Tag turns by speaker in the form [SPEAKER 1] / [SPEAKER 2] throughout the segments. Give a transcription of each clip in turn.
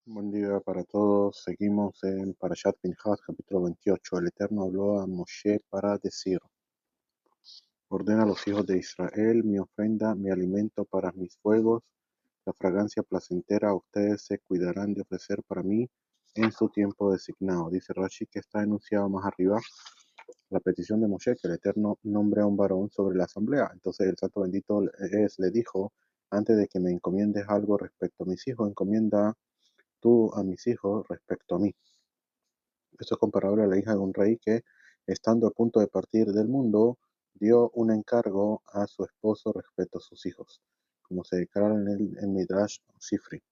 [SPEAKER 1] Buen día para todos. Seguimos en Parashat Pinhas, capítulo 28. El Eterno habló a Moshe para decir: ordena a los hijos de Israel mi ofrenda, mi alimento para mis fuegos, la fragancia placentera. Ustedes se cuidarán de ofrecer para mí en su tiempo designado. Dice Rashi que está enunciado más arriba la petición de Moshe, que el Eterno nombre a un varón sobre la asamblea. Entonces el Santo Bendito le dijo: antes de que me encomiendes algo respecto a mis hijos, encomienda tú a mis hijos respecto a mí. Esto es comparable a la hija de un rey que, estando a punto de partir del mundo, dio un encargo a su esposo respecto a sus hijos, como se declara en Midrash Sifri.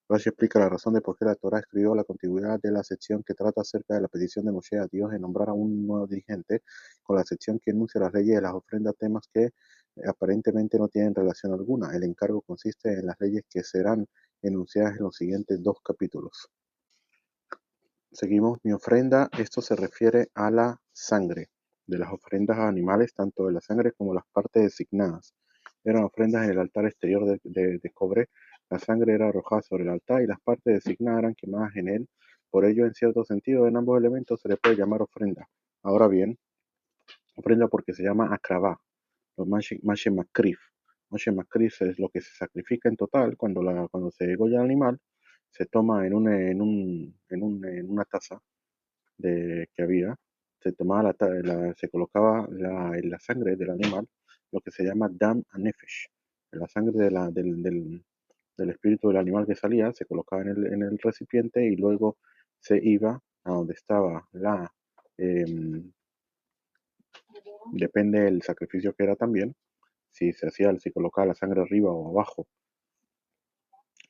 [SPEAKER 1] Rashi explica la razón de por qué la Torá escribió la continuidad de la sección que trata acerca de la petición de Moshe a Dios de nombrar a un nuevo dirigente, con la sección que enuncia las leyes de las ofrendas, temas que aparentemente no tienen relación alguna. El encargo consiste en las leyes que serán enunciadas en los siguientes dos capítulos. Seguimos, mi ofrenda, esto se refiere a la sangre de las ofrendas a animales, tanto de la sangre como las partes designadas. Eran ofrendas en el altar exterior de cobre. La sangre era arrojada sobre el altar y las partes designadas eran quemadas en él. Por ello, en cierto sentido, en ambos elementos se le puede llamar ofrenda. Ahora bien, ofrenda porque se llama akravá, o mashe makrif. Mashe makrif es lo que se sacrifica en total cuando se degolla el animal. Se toma en una taza que había, se tomaba se colocaba la sangre del animal, lo que se llama dam anefesh, la sangre del espíritu del animal que salía, se colocaba en el recipiente y luego se iba a donde estaba em, depende del sacrificio que era también, si colocaba la sangre arriba o abajo,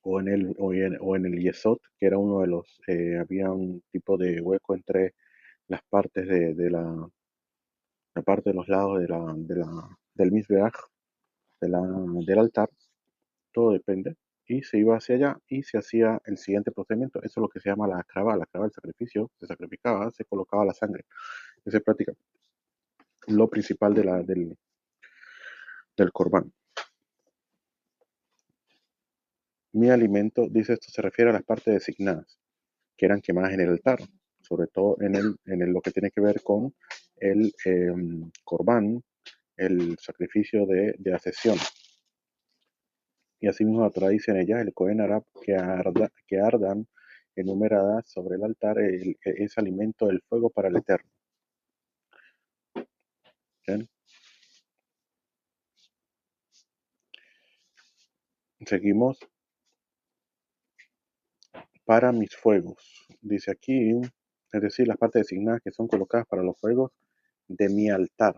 [SPEAKER 1] o en el yesod, que era uno de los, había un tipo de hueco entre las partes de la parte de los lados del Mizbeach, del altar, todo depende, y se iba hacia allá y se hacía el siguiente procedimiento. Eso es lo que se llama la crava del sacrificio. Se sacrificaba, se colocaba la sangre. Esa es práctica, lo principal del corbán. Mi alimento, dice esto, se refiere a las partes designadas, que eran quemadas en el altar, sobre todo lo que tiene que ver con el corbán, el sacrificio de asesión. Y asimismo la Torá dice en ella: el Cohen hará que ardan enumeradas sobre el altar ese alimento del fuego para el Eterno. ¿Bien? Seguimos, para mis fuegos. Dice aquí, es decir, las partes designadas que son colocadas para los fuegos de mi altar.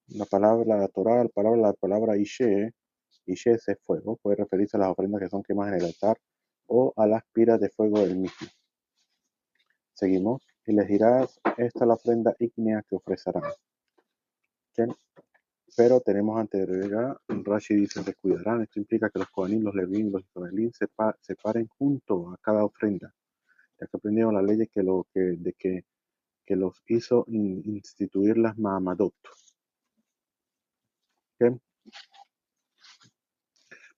[SPEAKER 1] La palabra Ishe es fuego, puede referirse a las ofrendas que son quemadas en el altar o a las piras de fuego del mismo. Seguimos, y les dirás: esta es la ofrenda ígnea que ofrecerán. ¿Bien? Pero tenemos anterioridad, Rashi dice: se cuidarán. Esto implica que los Kohanim, los Levín y los Israelín se paren junto a cada ofrenda, ya que aprendieron la ley que los hizo instituir las Mahamadot. ¿Okay?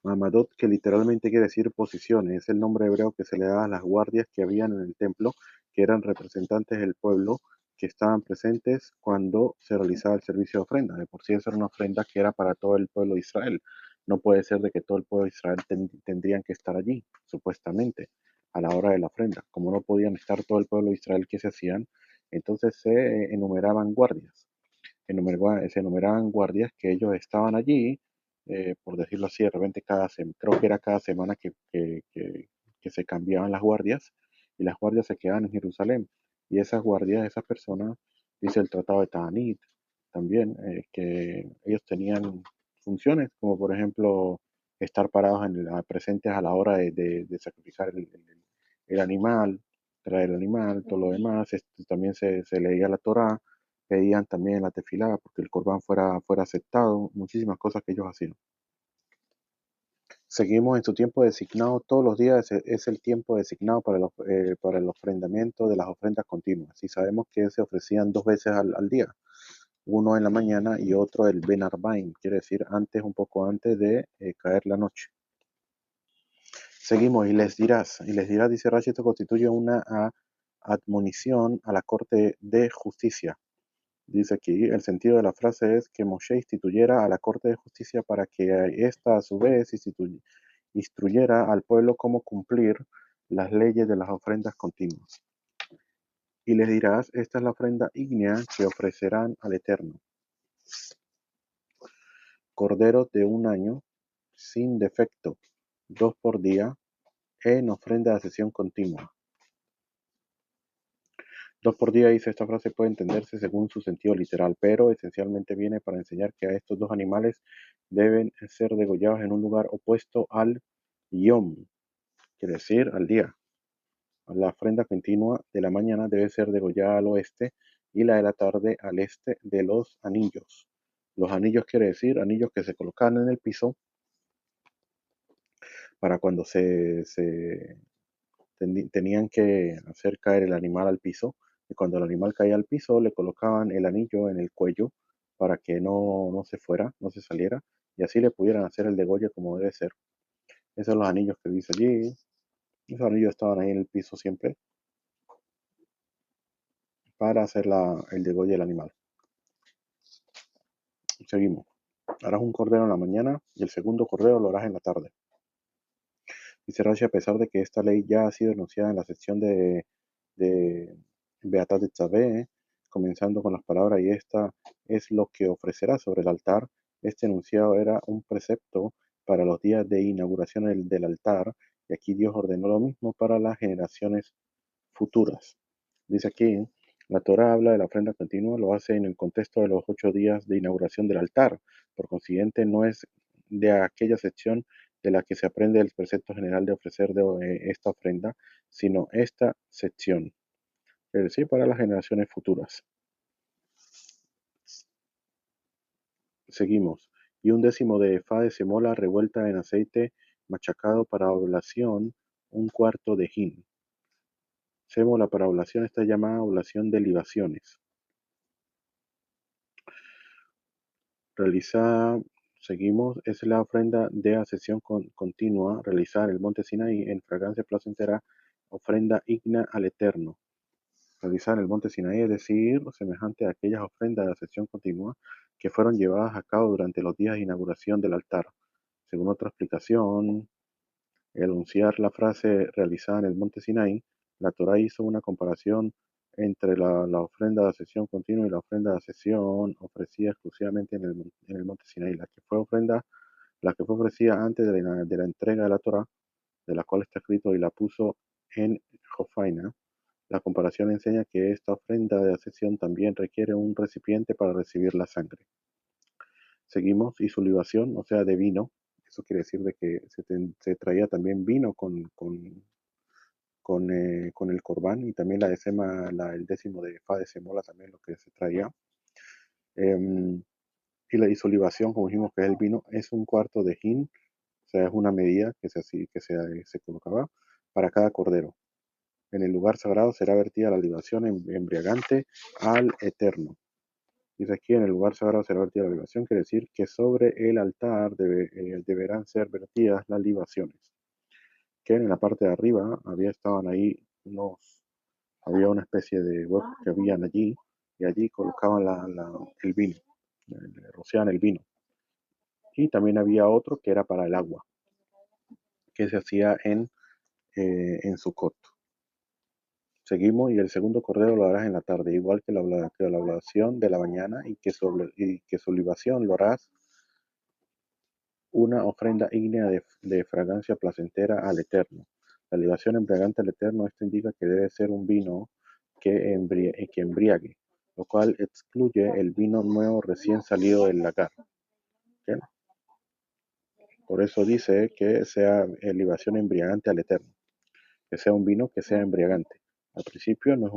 [SPEAKER 1] Mahamadot, que literalmente quiere decir posiciones, es el nombre hebreo que se le da a las guardias que habían en el templo, que eran representantes del pueblo, que estaban presentes cuando se realizaba el servicio de ofrenda. De por sí, esa era una ofrenda que era para todo el pueblo de Israel. No puede ser de que todo el pueblo de Israel tendrían que estar allí, supuestamente, a la hora de la ofrenda. Como no podían estar todo el pueblo de Israel, ¿qué se hacían? Entonces se enumeraban guardias. Se enumeraban guardias que ellos estaban allí, por decirlo así, de repente creo que era cada semana que se cambiaban las guardias, y las guardias se quedaban en Jerusalén. Y esas guardias, esas personas, dice el Tratado de Ta'anit también, que ellos tenían funciones, como por ejemplo estar parados presentes a la hora de sacrificar el animal, traer el animal, todo lo demás. También se leía la Torá, pedían también la tefilá porque el corbán fuera aceptado, muchísimas cosas que ellos hacían. Seguimos en su tiempo designado, todos los días es el tiempo designado para el ofrendamiento de las ofrendas continuas. Y sabemos que se ofrecían dos veces al día, uno en la mañana y otro el Ben Arbaim, quiere decir un poco antes de caer la noche. Seguimos, y les dirás, dice Rashi, esto constituye una admonición a la Corte de Justicia. Dice aquí, el sentido de la frase es que Moshe instituyera a la Corte de Justicia para que ésta a su vez instruyera al pueblo cómo cumplir las leyes de las ofrendas continuas. Y les dirás, esta es la ofrenda ígnea que ofrecerán al Eterno. Corderos de un año, sin defecto, 2 por día, en ofrenda de sesión continua. 2 por día, dice esta frase, puede entenderse según su sentido literal, pero esencialmente viene para enseñar que a estos dos animales deben ser degollados en un lugar opuesto al Yom, quiere decir al día. La ofrenda continua de la mañana debe ser degollada al oeste y la de la tarde al este de los anillos. Los anillos quiere decir anillos que se colocan en el piso para cuando tenían que hacer caer el animal al piso, y cuando el animal caía al piso le colocaban el anillo en el cuello para que no se fuera, no se saliera, y así le pudieran hacer el degolle como debe ser. Esos son los anillos que dice allí. Esos anillos estaban ahí en el piso siempre para hacer el degolle del animal. Seguimos. Harás un cordero en la mañana y el segundo cordero lo harás en la tarde. Dice Rashi, a pesar de que esta ley ya ha sido enunciada en la sección de Beatat de Tzaveh, comenzando con las palabras, y esta es lo que ofrecerá sobre el altar. Este enunciado era un precepto para los días de inauguración del altar, y aquí Dios ordenó lo mismo para las generaciones futuras. Dice aquí, la Torá habla de la ofrenda continua, lo hace en el contexto de los 8 días de inauguración del altar. Por consiguiente, no es de aquella sección de la que se aprende el precepto general de ofrecer esta ofrenda, sino esta sección, es decir, para las generaciones futuras. Seguimos. Y un décimo de efá de semola revuelta en aceite machacado para oblación, un cuarto de hin. Sémola para oblación está llamada oblación de libaciones. Realizada, seguimos, es la ofrenda de ascensión continua realizada en el monte Sinaí en fragancia placentera, ofrenda ígnea al Eterno. Realizada en el monte Sinaí, es decir, semejante a aquellas ofrendas de ascensión continua que fueron llevadas a cabo durante los días de inauguración del altar. Según otra explicación, al anunciar la frase realizada en el monte Sinaí, la Torá hizo una comparación entre la ofrenda de ascensión continua y la ofrenda de ascensión ofrecida exclusivamente en el monte Sinaí. La que fue ofrecida antes de la entrega de la Torá, de la cual está escrito y la puso en Jofaina. La comparación enseña que esta ofrenda de ascensión también requiere un recipiente para recibir la sangre. Seguimos, y su libación, o sea, de vino. Eso quiere decir de que se traía también vino con el corbán, y también el décimo de fa de semola también lo que se traía. Em, y su libación, como dijimos que es el vino, es un cuarto de hin, o sea, es una medida que se colocaba para cada cordero. En el lugar sagrado será vertida la libación embriagante al Eterno. Dice aquí, en el lugar sagrado será vertida la libación, quiere decir que sobre el altar deberán ser vertidas las libaciones. Que en la parte de arriba estaban ahí había una especie de huecos que habían allí, y allí colocaban el vino, rociaban el vino. Y también había otro que era para el agua, que se hacía en Sucot. Seguimos, y el segundo cordero lo harás en la tarde, igual que la oblación de la mañana, y que su libación lo harás una ofrenda ígnea de fragancia placentera al Eterno. La libación embriagante al Eterno, esto indica que debe ser un vino que embriague, lo cual excluye el vino nuevo recién salido del lagar. ¿Okay? Por eso dice que sea libación embriagante al Eterno, que sea un vino que sea embriagante. Al principio no es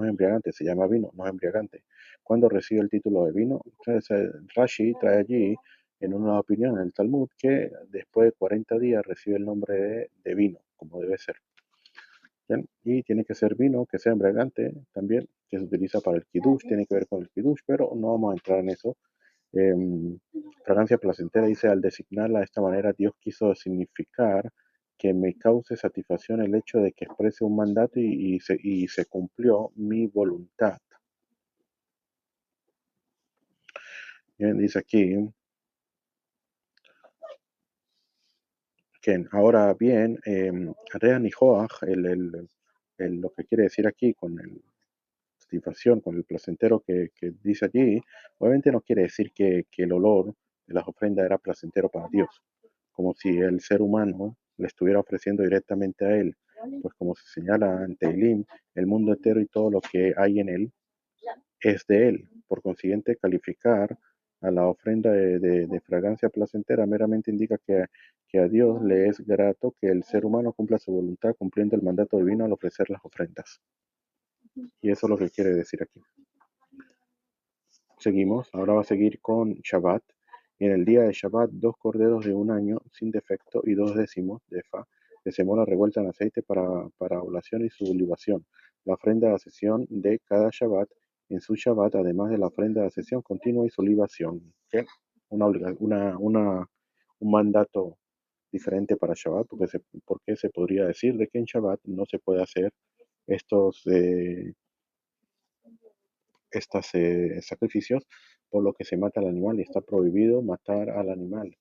[SPEAKER 1] embriagante, se llama vino, no es embriagante. Cuando recibe el título de vino, entonces Rashi trae allí en una opinión en el Talmud que después de 40 días recibe el nombre de vino, como debe ser. ¿Bien? Y tiene que ser vino que sea embriagante también, que se utiliza para el kiddush, tiene que ver con el kiddush, pero no vamos a entrar en eso. Fragancia placentera, dice, al designarla de esta manera, Dios quiso significar que me cause satisfacción el hecho de que exprese un mandato y se cumplió mi voluntad. Bien, dice aquí que ahora bien, Rean y Joach, lo que quiere decir aquí con el satisfacción, con el placentero que dice allí, obviamente no quiere decir que el olor de las ofrendas era placentero para Dios, como si el ser humano le estuviera ofreciendo directamente a él, pues como se señala ante Elim, el mundo entero y todo lo que hay en él es de él. Por consiguiente, calificar a la ofrenda de fragancia placentera meramente indica que a Dios le es grato que el ser humano cumpla su voluntad cumpliendo el mandato divino al ofrecer las ofrendas. Y eso es lo que quiere decir aquí. Seguimos, ahora va a seguir con Shabbat. Y en el día de Shabbat, 2 corderos de un año sin defecto y 2 décimos de efa de semola revuelta en aceite para oblación y su libación. La ofrenda de asesión de cada Shabbat en su Shabbat, además de la ofrenda de asesión continua y su libación. ¿Qué? Un mandato diferente para Shabbat, porque se podría decir de que en Shabbat no se puede hacer estos sacrificios, por lo que se mata al animal y está prohibido matar al animal,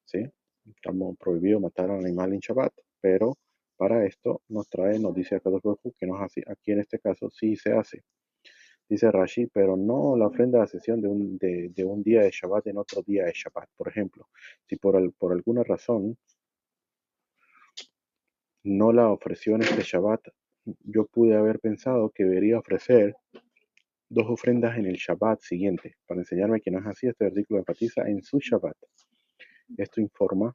[SPEAKER 1] ¿sí? Estamos prohibido matar al animal en Shabbat, pero para esto nos dice acá que nos hace, aquí en este caso sí se hace. Dice Rashi, pero no la ofrenda de sesión de un día de Shabbat en otro día de Shabbat. Por ejemplo, si por alguna razón no la ofreció en este Shabbat, yo pude haber pensado que debería ofrecer 2 ofrendas en el Shabbat siguiente. Para enseñarme que no es así, este versículo enfatiza en su Shabbat. Esto informa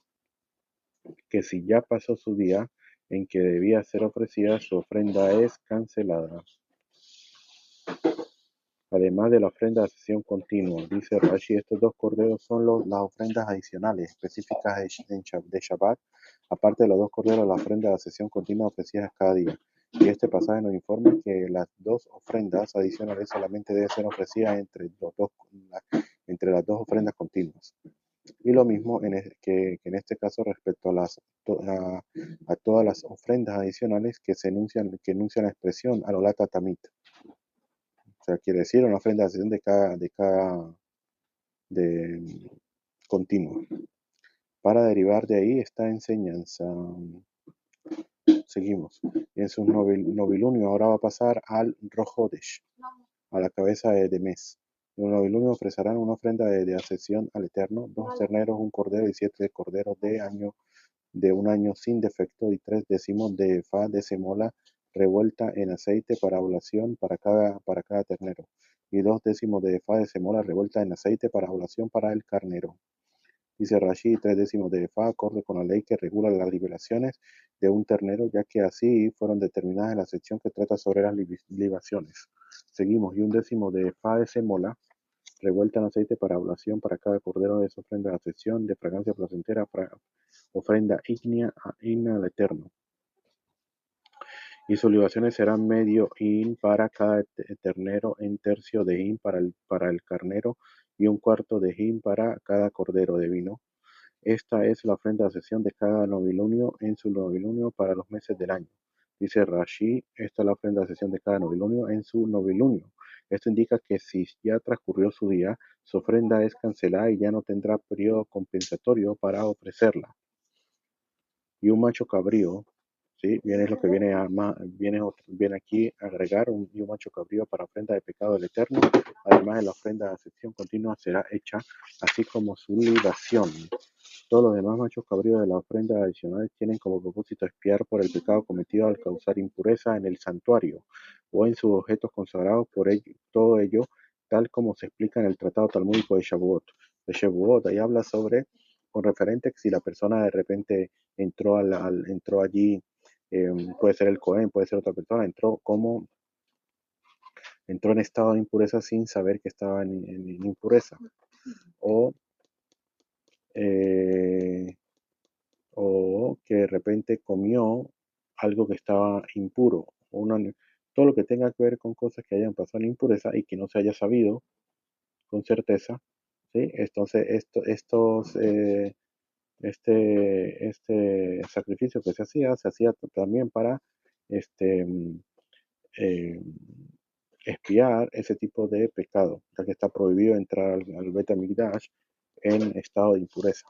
[SPEAKER 1] que si ya pasó su día en que debía ser ofrecida, su ofrenda es cancelada. Además de la ofrenda de sesión continua, dice Rashi, estos 2 corderos son las ofrendas adicionales específicas de Shabbat, aparte de los 2 corderos, la ofrenda de sesión continua ofrecidas cada día. Y este pasaje nos informa que las 2 ofrendas adicionales solamente deben ser ofrecidas entre las 2 ofrendas continuas. Y lo mismo que en este caso respecto a todas las ofrendas adicionales que enuncian la expresión alolata tamit. O sea, quiere decir una ofrenda de sesión de continua. Para derivar de ahí esta enseñanza. Seguimos. En su novilunio ahora va a pasar al Rojodesh, a la cabeza de mes. En el novilunio ofrecerán una ofrenda de ascensión al Eterno, 2 terneros, un cordero y 7 corderos de un año sin defecto y 3 décimos de efa de semola revuelta en aceite para oblación para cada ternero, y 2 décimos de efa de semola revuelta en aceite para oblación para el carnero. Dice Rashi, 3 décimos de efa, acorde con la ley que regula las liberaciones de un ternero, ya que así fueron determinadas en la sección que trata sobre las libaciones. Seguimos, y 1 décimo de efa de semola revuelta en aceite para oblación para cada cordero de su ofrenda de ascensión, de fragancia placentera, ofrenda ígnea al Eterno. Y sus libaciones serán medio hin para cada ternero, en tercio de hin para el carnero, y un cuarto de hin para cada cordero de vino. Esta es la ofrenda de ascensión de cada novilunio en su novilunio para los meses del año. Dice Rashi, esta es la ofrenda de ascensión de cada novilunio en su novilunio. Esto indica que si ya transcurrió su día, su ofrenda es cancelada y ya no tendrá periodo compensatorio para ofrecerla. Y un macho cabrío, ¿sí? Viene lo que viene aquí a agregar y un macho cabrío para ofrenda de pecado del Eterno. Además de la ofrenda de ascensión continua será hecha, así como su libación. Todos los demás machos cabríos de la ofrenda adicional tienen como propósito expiar por el pecado cometido al causar impureza en el santuario o en sus objetos consagrados. Por ello, todo ello, tal como se explica en el tratado talmúdico de Shavuot. Ahí habla sobre, con referente, que si la persona de repente entró allí, puede ser el Cohen, puede ser otra persona, entró en estado de impureza sin saber que estaba en impureza. O eh, o que de repente comió algo que estaba impuro, todo lo que tenga que ver con cosas que hayan pasado en impureza y que no se haya sabido con certeza, ¿sí? Entonces, Este sacrificio que se hacía también para este, eh, expiar ese tipo de pecado, ya que está prohibido entrar al Bet HaMikdash en estado de impureza.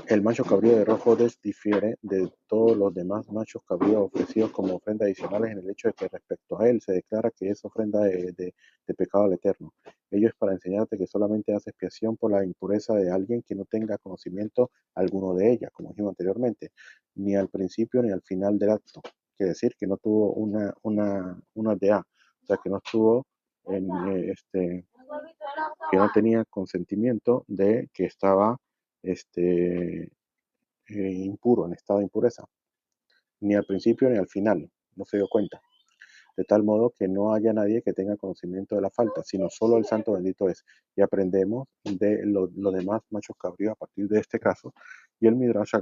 [SPEAKER 1] El macho cabrío de Rojodes difiere de todos los demás machos cabríos ofrecidos como ofrendas adicionales en el hecho de que respecto a él se declara que es ofrenda de pecado al Eterno. Ello es para enseñarte que solamente hace expiación por la impureza de alguien que no tenga conocimiento alguno de ella, como dijimos anteriormente, ni al principio ni al final del acto. Quiere decir que no tuvo una DA, o sea, que no estuvo en que no tenía consentimiento de que estaba este, impuro, en estado de impureza, ni al principio ni al final, no se dio cuenta, de tal modo que no haya nadie que tenga conocimiento de la falta, sino solo el santo bendito es. Y aprendemos de los demás machos cabríos a partir de este caso, y el Midrash,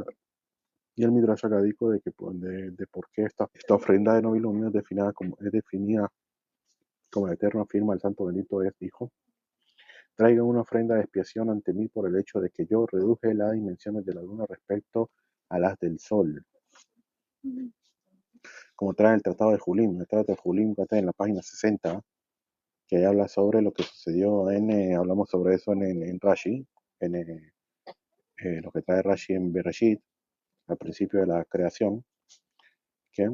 [SPEAKER 1] y el Midrash Agadico de, que, de por qué esta ofrenda de novilunio es definida como el eterno afirma el santo bendito es, dijo: traigan una ofrenda de expiación ante mí por el hecho de que yo reduje las dimensiones de la luna respecto a las del sol, como trae el Tratado de Julim. El Tratado de Julim está en la página 60, que habla sobre lo que sucedió hablamos sobre eso en Rashi, en lo que trae Rashi en Bereshit, al principio de la creación, que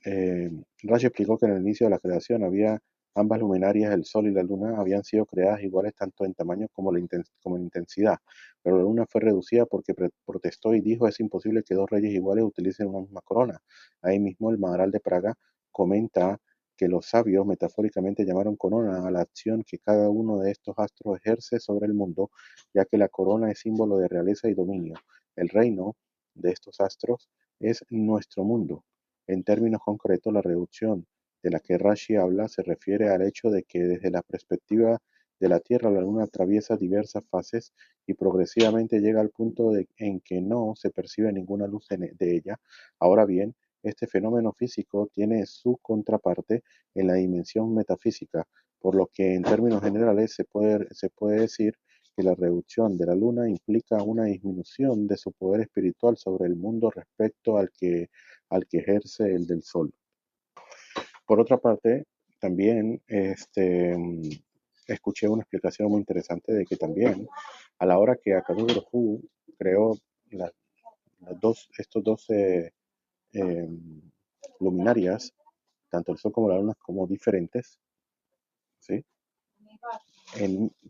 [SPEAKER 1] Eh, Rashi explicó que en el inicio de la creación había ambas luminarias, el sol y la luna, habían sido creadas iguales tanto en tamaño como en intensidad, pero la luna fue reducida porque protestó y dijo: es imposible que dos reyes iguales utilicen una misma corona. Ahí mismo el Maharal de Praga comenta que los sabios metafóricamente llamaron corona a la acción que cada uno de estos astros ejerce sobre el mundo, ya que la corona es símbolo de realeza y dominio. El reino de estos astros es nuestro mundo. En términos concretos, la reducción de la que Rashi habla se refiere al hecho de que desde la perspectiva de la Tierra la Luna atraviesa diversas fases y progresivamente llega al punto en que no se percibe ninguna luz de ella. Ahora bien, este fenómeno físico tiene su contraparte en la dimensión metafísica, por lo que en términos generales se puede decir que la reducción de la Luna implica una disminución de su poder espiritual sobre el mundo respecto al que ejerce el del Sol. Por otra parte, también escuché una explicación muy interesante de que también a la hora que Akadosh Baruj Hu creó las, estos 12 eh, luminarias, tanto el Sol como la Luna, como diferentes, ¿sí?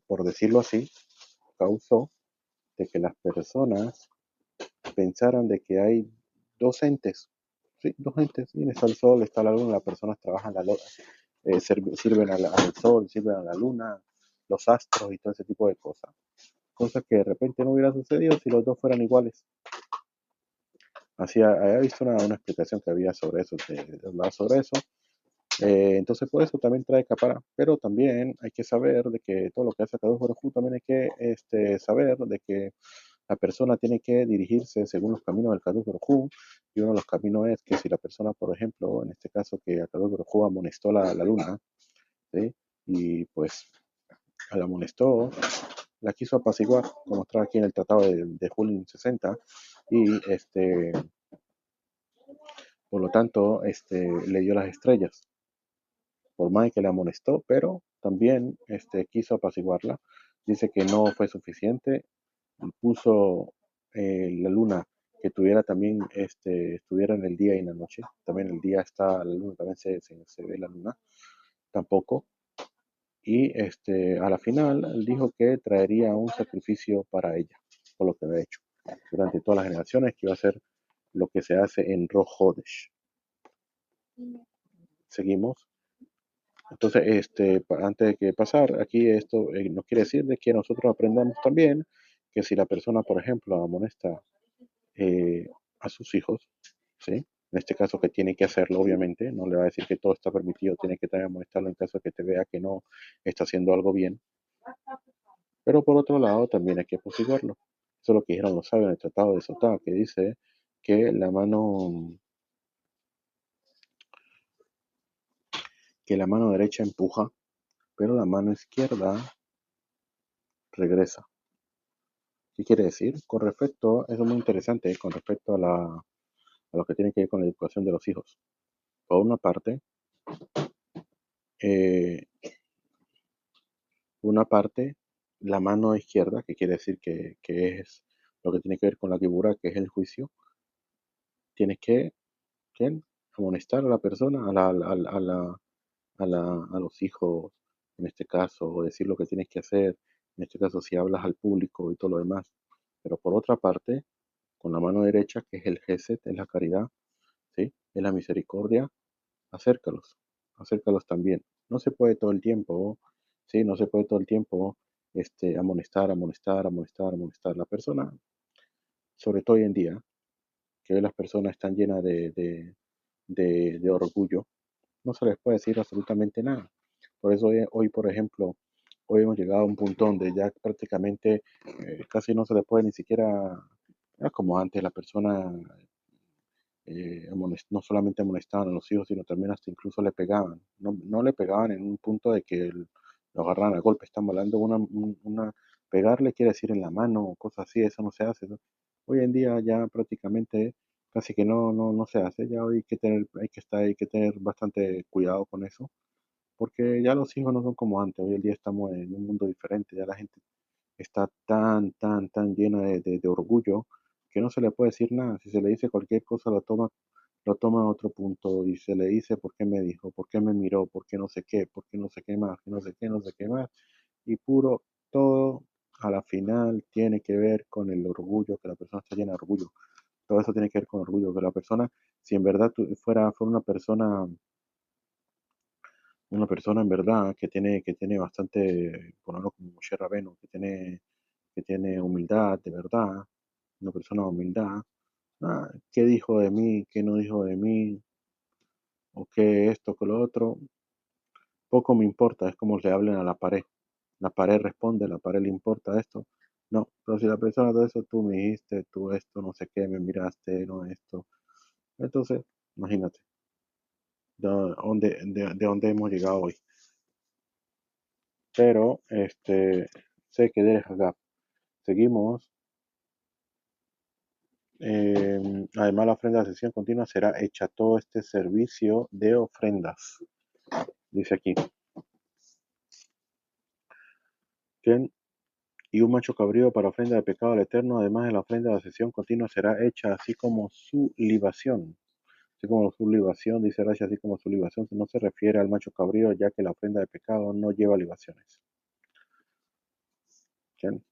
[SPEAKER 1] Por decirlo así, causó de que las personas pensaran de que hay dos entes, sí, dos entes, sí, está el sol, está la luna, las personas trabajan sirven al sol, sirven a la luna, los astros y todo ese tipo de cosas. Cosas que de repente no hubiera sucedido si los dos fueran iguales. Así, había visto una explicación que había sobre eso, que hablaba sobre eso. Entonces, por eso también trae capara. Pero también hay que saber de que todo lo que hace Kadosh Baruj Hu, también hay que saber de que la persona tiene que dirigirse según los caminos del Kadosh Baruj Hu, y uno de los caminos es que si la persona, por ejemplo, en este caso que a Kadosh Baruj Hu amonestó la luna, ¿sí? Y pues la amonestó, la quiso apaciguar, como está aquí en el Tratado de Julio 60, y por lo tanto le dio las estrellas, por más que la amonestó, pero también quiso apaciguarla. Dice que no fue suficiente, y puso la luna que tuviera también, estuviera en el día y en la noche. También el día está la luna, también se ve la luna, tampoco. Y a la final él dijo que traería un sacrificio para ella, por lo que había hecho durante todas las generaciones, que iba a ser lo que se hace en Rosh Hodesh. Seguimos. Entonces, antes de que pasar, aquí esto nos quiere decir de que nosotros aprendamos también que si la persona, por ejemplo, amonesta a sus hijos, ¿sí? En este caso que tiene que hacerlo, obviamente, no le va a decir que todo está permitido, tiene que también amonestarlo en caso de que te vea que no está haciendo algo bien. Pero por otro lado, también hay que apaciguarlo. Eso es lo que dijeron los sabios en el Tratado de Sotá, que dice que la mano derecha empuja, pero la mano izquierda regresa. ¿Qué quiere decir? Con respecto, eso es muy interesante, con respecto a lo que tiene que ver con la educación de los hijos. Por eh, una parte, la mano izquierda, que quiere decir que es lo que tiene que ver con la kibura, que es el juicio, tienes que, ¿quién? Amonestar a la persona, a los hijos, en este caso, o decir lo que tienes que hacer, en este caso si hablas al público y todo lo demás. Pero por otra parte, con la mano derecha, que es el gesed, es la caridad, ¿sí? Es la misericordia, acércalos, acércalos también. No se puede todo el tiempo, ¿sí? No se puede todo el tiempo amonestar, amonestar, amonestar, amonestar. La persona, sobre todo hoy en día, que hoy las personas están llenas de orgullo, no se les puede decir absolutamente nada. Por eso hoy, por ejemplo, hoy hemos llegado a un punto donde ya prácticamente casi no se le puede ni siquiera, era como antes la persona no solamente amonestaban a los hijos, sino también hasta incluso le pegaban. No, no le pegaban en un punto de que lo agarraran a golpe. Estamos hablando de pegarle quiere decir en la mano o cosas así, eso no se hace, ¿no? Hoy en día ya prácticamente casi que no se hace. Ya hoy hay que tener bastante cuidado con eso, porque ya los hijos no son como antes. Hoy en día estamos en un mundo diferente. Ya la gente está tan llena de orgullo que no se le puede decir nada. Si se le dice cualquier cosa, lo toma a otro punto y se le dice por qué me dijo, por qué me miró, por qué no sé qué, por qué no sé qué más, que no sé qué, no sé qué más. Y puro, todo a la final tiene que ver con el orgullo, que la persona está llena de orgullo. Todo eso tiene que ver con orgullo, que la persona, si en verdad fuera una persona en verdad que tiene bastante, ponerlo como Moshe Rabbeinu, que tiene humildad, de verdad, una persona de humildad, qué dijo de mí, qué no dijo de mí, o qué esto, qué lo otro, poco me importa, es como le hablen a la pared responde, la pared le importa esto, no, pero si la persona todo eso, tú me dijiste, tú esto, no sé qué, me miraste, no esto, entonces, imagínate, de dónde hemos llegado hoy, pero, sé que deja acá, seguimos. Además, la ofrenda de sesión continua será hecha todo este servicio de ofrendas. Dice aquí, ¿quién? Y un macho cabrío para ofrenda de pecado al Eterno, además de la ofrenda de sesión continua, será hecha así como su libación. Así como su libación, dice Rashi, así como su libación, no se refiere al macho cabrío, ya que la ofrenda de pecado no lleva libaciones. ¿Quién?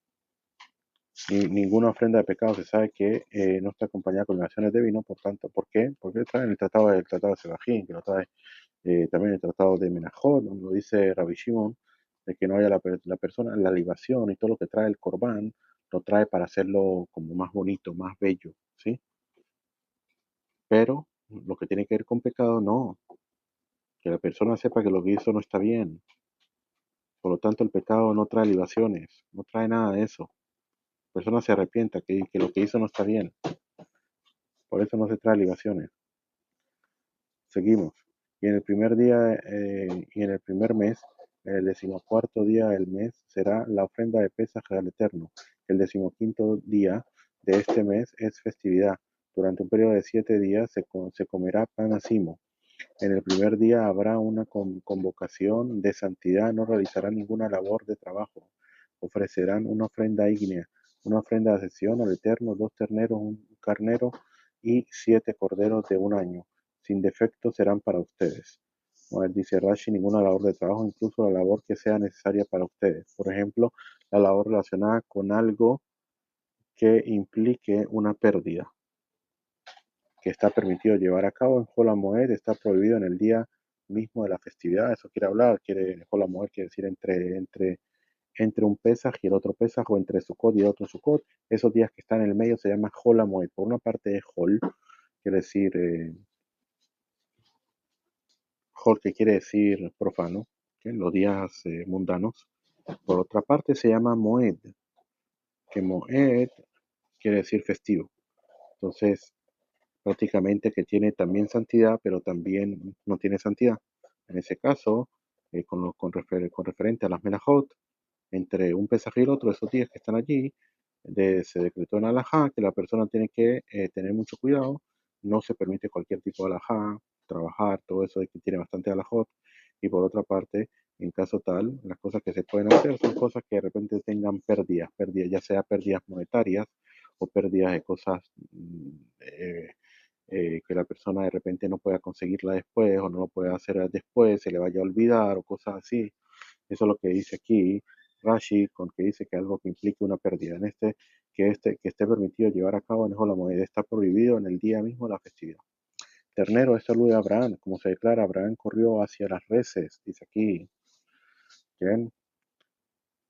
[SPEAKER 1] Ninguna ofrenda de pecado se sabe que no está acompañada con libaciones de vino, por tanto, ¿por qué? Porque trae en el tratado de Sebajín, que lo trae también el tratado de Menajot, donde lo dice Rabbi Shimon, de que no haya la persona, la libación y todo lo que trae el corbán, lo trae para hacerlo como más bonito, más bello, ¿sí? Pero lo que tiene que ver con pecado, no, que la persona sepa que lo que hizo no está bien. Por lo tanto, el pecado no trae libaciones, no trae nada de eso. La persona se arrepienta que lo que hizo no está bien. Por eso no se trae libaciones. Seguimos. Y en el primer día y en el primer mes, el decimocuarto día del mes, será la ofrenda de Pesaj al Eterno. El decimoquinto día de este mes es festividad. Durante un periodo de 7 días se comerá pan acimo. En el primer día habrá una convocación de santidad, no realizarán ninguna labor de trabajo. Ofrecerán una ofrenda ígnea, una ofrenda de sesión al Eterno, 2 terneros, un carnero y 7 corderos de un año. Sin defecto serán para ustedes. Bueno, dice Rashi, ninguna labor de trabajo, incluso la labor que sea necesaria para ustedes. Por ejemplo, la labor relacionada con algo que implique una pérdida que está permitido llevar a cabo en Hol Moed está prohibido en el día mismo de la festividad. Eso quiere hablar, Hol Moed quiere decir entre un Pesaj y el otro Pesaj, o entre Sukkot y el otro Sukkot. Esos días que están en el medio se llaman Hol Moed. Por una parte es Hol, quiere decir Hol, que quiere decir profano, ¿sí? Los días mundanos. Por otra parte se llama Moed, que Moed quiere decir festivo. Entonces, prácticamente que tiene también santidad, pero también no tiene santidad. En ese caso, con referente a las Melajot, entre un Pesaj y el otro, esos días que están allí, se decretó en alajá que la persona tiene que tener mucho cuidado, no se permite cualquier tipo de alajá, trabajar, todo eso de que tiene bastante alajot, y por otra parte, en caso tal, las cosas que se pueden hacer son cosas que de repente tengan pérdidas, ya sea pérdidas monetarias o pérdidas de cosas que la persona de repente no pueda conseguirla después o no lo pueda hacer después, se le vaya a olvidar o cosas así. Eso es lo que dice aquí Rashi, con que dice que algo que implique una pérdida. Que esté permitido llevar a cabo en la moneda está prohibido en el día mismo de la festividad. Ternero, esto alude a Abraham, como se declara, Abraham corrió hacia las reses, dice aquí. Bien,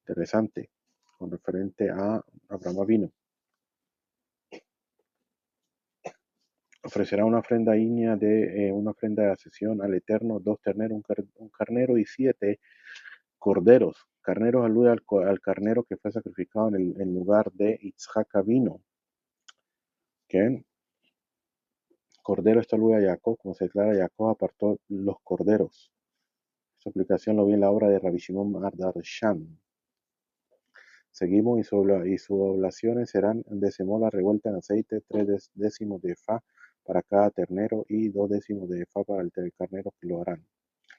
[SPEAKER 1] interesante, con referente a Abraham vino. Ofrecerá una ofrenda ígnea una ofrenda de asesión al Eterno, 2 terneros, un carnero y 7 corderos. Carneros alude al carnero que fue sacrificado en lugar de Itzhak vino. ¿Qué? Cordero, esto alude a Jacob, como se declara, Jacob apartó los corderos. Esta aplicación lo vi en la obra de Rabbi Shimon Darshan. Seguimos y sus oblaciones serán de semola revuelta en aceite, 3 décimos de fa para cada ternero y 2 décimos de fa para el carnero que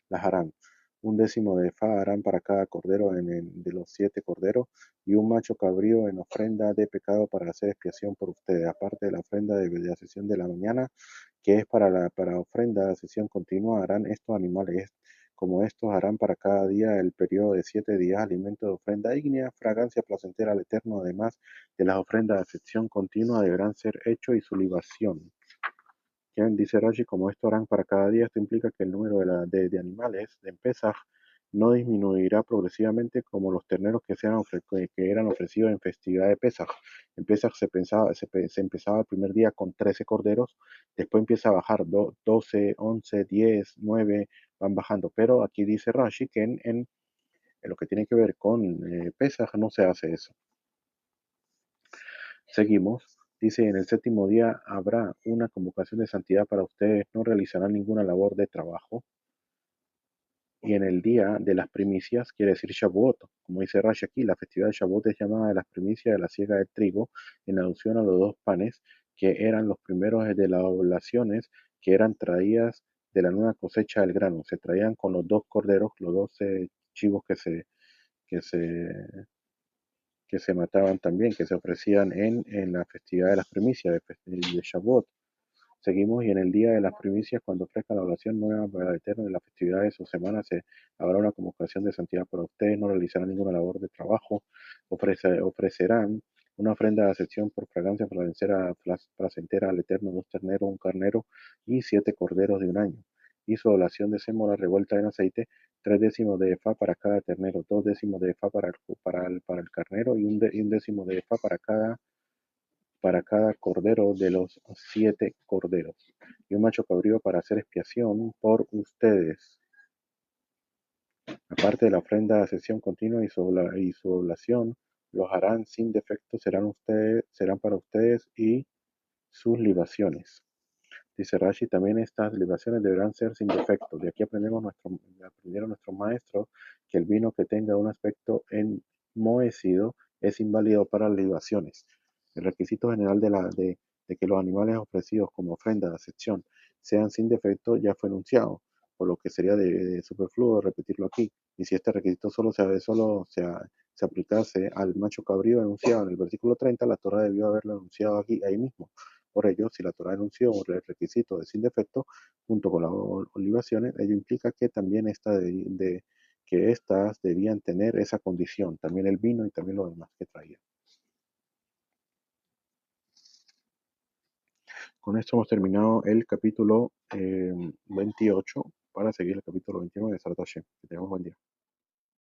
[SPEAKER 1] las harán. 1 décimo de fa harán para cada cordero de los 7 corderos y un macho cabrío en ofrenda de pecado para hacer expiación por ustedes, aparte de la ofrenda de asesión de la mañana, que es para ofrenda de asesión continua, harán estos animales. Como estos harán para cada día el periodo de 7 días, alimento de ofrenda ígnea, fragancia placentera al Eterno, además de las ofrendas de ascensión continua deberán ser hecho y su libación. Quien dice Rashi, como esto harán para cada día, esto implica que el número de animales de Pesaj no disminuirá progresivamente como los terneros que eran ofrecidos en festividad de Pesaj. En Pesaj se empezaba el primer día con 13 corderos, después empieza a bajar 12, 11, 10, 9, van bajando. Pero aquí dice Rashi que en lo que tiene que ver con Pesaj no se hace eso. Seguimos. Dice, en el séptimo día habrá una convocación de santidad para ustedes, no realizarán ninguna labor de trabajo. Y en el día de las primicias, quiere decir Shavuot, como dice Rashi aquí, la festividad de Shavuot es llamada de las primicias de la siega de trigo, en alusión a los 2 panes, que eran los primeros de las oblaciones que eran traídas de la nueva cosecha del grano. Se traían con los 2 corderos, los 12 chivos que se, que se mataban también, que se ofrecían en la festividad de las primicias de Shavuot. Seguimos y en el día de las primicias, cuando ofrezca la oración nueva para el Eterno de las festividades o semanas, habrá una convocación de santidad para ustedes, no realizarán ninguna labor de trabajo, ofrecerán una ofrenda de ascensión por fragancia placentera al Eterno, 2 terneros, un carnero y 7 corderos de un año. Y su oblación de sémola revuelta en aceite, 3 décimos de efa para cada ternero, 2 décimos de efa para el carnero y un décimo de efa para cada cordero de los 7 corderos, y un macho cabrío para hacer expiación por ustedes. Aparte de la ofrenda de ascensión continua y su oblación, los harán sin defecto, serán para ustedes y sus libaciones. Dice Rashi, también estas libaciones deberán ser sin defecto. De aquí aprendieron nuestros maestros que el vino que tenga un aspecto enmohecido es inválido para las libaciones. El requisito general de que los animales ofrecidos como ofrenda de ascensión sean sin defecto ya fue enunciado, por lo que sería de superfluo repetirlo aquí. Y si este requisito se aplicase al macho cabrío enunciado en el versículo 30, la Torah debió haberlo enunciado ahí mismo. Por ello, si la Torah anunció el requisito de sin defecto junto con las olivaciones, ello implica que también que éstas debían tener esa condición, también el vino y también lo demás que traía. Con esto hemos terminado el capítulo 28 para seguir el capítulo 29 de Sartashem. Que tengamos buen día.